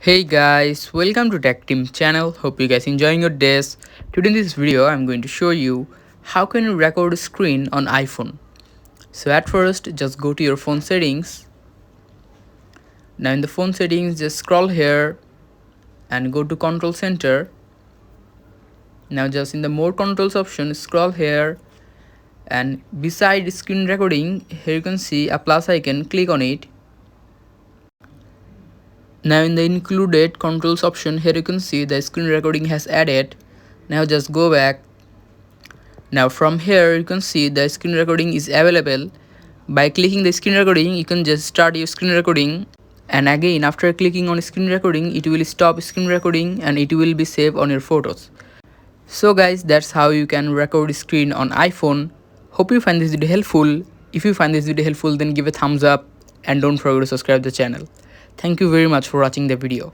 Hey guys, welcome to Tech Team channel. Hope you guys enjoying your days. Today in this video, I'm going to show you how can you record a screen on iPhone. So at first, just go to your phone settings. Now in the phone settings, just scroll here and go to Control Center. Now just in the More Controls option, scroll here and beside screen recording, here you can see a plus icon. Click on it. Now in the included controls option, here you can see the screen recording has added. Now just go back. Now from here you can see the screen recording is available. By clicking the screen recording, you can just start your screen recording, and again after clicking on screen recording, it will stop screen recording and it will be saved on your photos. So guys, that's how you can record screen on iPhone. Hope you find this video helpful. If you find this video helpful, then give a thumbs up and don't forget to subscribe the channel. Thank you very much for watching the video.